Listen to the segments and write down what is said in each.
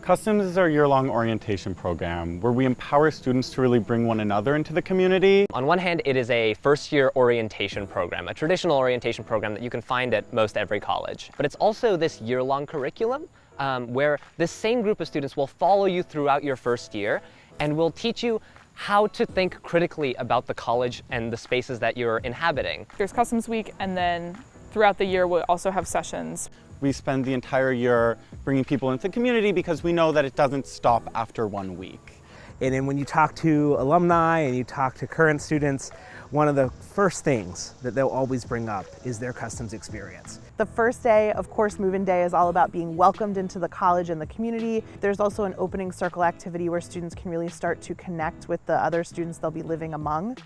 Customs is our year-long orientation program where we empower students to really bring one another into the community. On one hand, it is a first-year orientation program, a traditional orientation program that you can find at most every college. But it's also this year-long curriculum where this same group of students will follow you throughout your first year and will teach you how to think critically about the college and the spaces that you're inhabiting. There's Customs Week, and then throughout the year we'll also have sessions. We spend the entire year bringing people into the community because we know that it doesn't stop after 1 week. And then when you talk to alumni and you talk to current students, one of the first things that they'll always bring up is their customs experience. The first day, of course, move-in day is all about being welcomed into the college and the community. There's also an opening circle activity where students can really start to connect with the other students they'll be living among.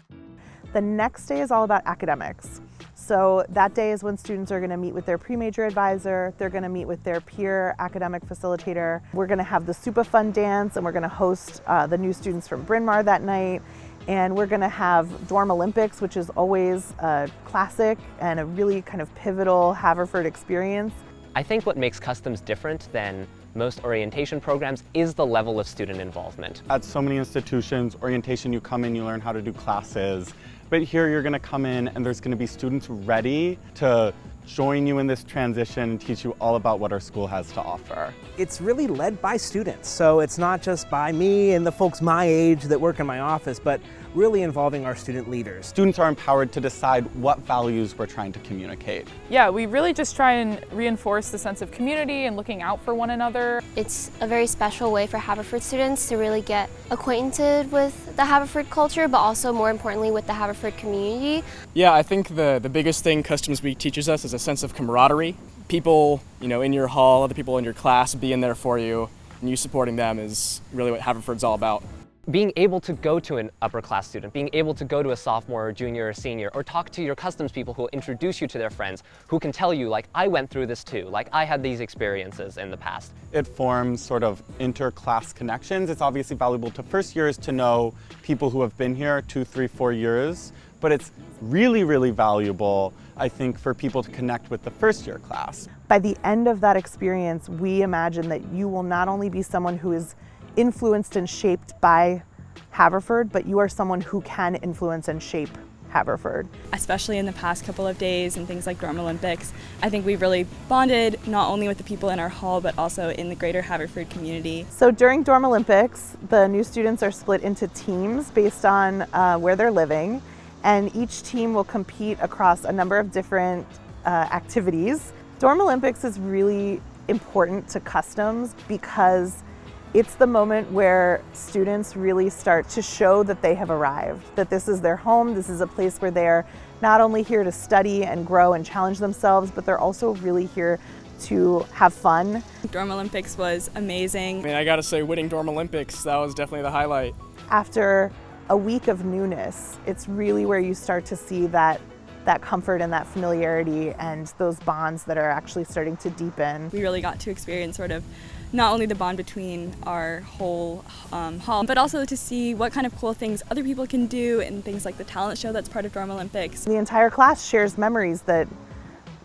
The next day is all about academics. So that day is when students are going to meet with their pre-major advisor, they're going to meet with their peer academic facilitator. We're going to have the Super Fun dance, and we're going to host the new students from Bryn Mawr that night. And we're going to have Dorm Olympics, which is always a classic and a really kind of pivotal Haverford experience. I think what makes Customs different than most orientation programs is the level of student involvement. At so many institutions, orientation, you come in, you learn how to do classes. But here you're going to come in and there's going to be students ready to join you in this transition and teach you all about what our school has to offer. It's really led by students, so it's not just by me and the folks my age that work in my office, but really involving our student leaders. Students are empowered to decide what values we're trying to communicate. Yeah, we really just try and reinforce the sense of community and looking out for one another. It's a very special way for Haverford students to really get acquainted with the Haverford culture, but also more importantly with the Haverford community. Yeah, I think the biggest thing Customs Week teaches us is a sense of camaraderie. People, in your hall, other people in your class being there for you, and you supporting them is really what Haverford's all about. Being able to go to an upper class student, being able to go to a sophomore or junior or senior, or talk to your customs people who will introduce you to their friends, who can tell you, like, I went through this too, like, I had these experiences in the past. It forms sort of inter-class connections. It's obviously valuable to first years to know people who have been here 2, 3, 4 years, but it's really, really valuable, I think, for people to connect with the first year class. By the end of that experience, we imagine that you will not only be someone who is influenced and shaped by Haverford, but you are someone who can influence and shape Haverford. Especially in the past couple of days and things like Dorm Olympics, I think we've really bonded not only with the people in our hall, but also in the greater Haverford community. So during Dorm Olympics, the new students are split into teams based on where they're living, and each team will compete across a number of different activities. Dorm Olympics is really important to Customs because it's the moment where students really start to show that they have arrived, that this is their home, this is a place where they're not only here to study and grow and challenge themselves, but they're also really here to have fun. Dorm Olympics was amazing. I mean, I gotta say, winning Dorm Olympics, that was definitely the highlight. After a week of newness, it's really where you start to see that comfort and that familiarity and those bonds that are actually starting to deepen. We really got to experience sort of not only the bond between our whole hall, but also to see what kind of cool things other people can do and things like the talent show that's part of Dorm Olympics. The entire class shares memories that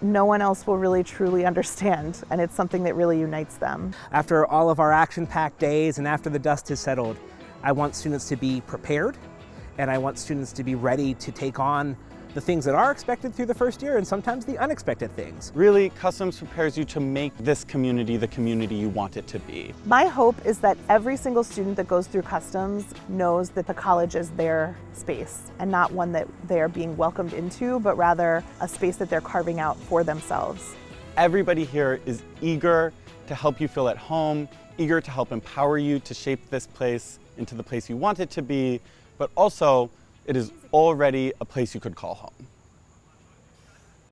no one else will really truly understand, and it's something that really unites them. After all of our action-packed days and after the dust has settled, I want students to be prepared, and I want students to be ready to take on the things that are expected through the first year and sometimes the unexpected things. Really, Customs prepares you to make this community the community you want it to be. My hope is that every single student that goes through Customs knows that the college is their space and not one that they are being welcomed into, but rather a space that they're carving out for themselves. Everybody here is eager to help you feel at home, eager to help empower you to shape this place into the place you want it to be, but also it is already a place you could call home.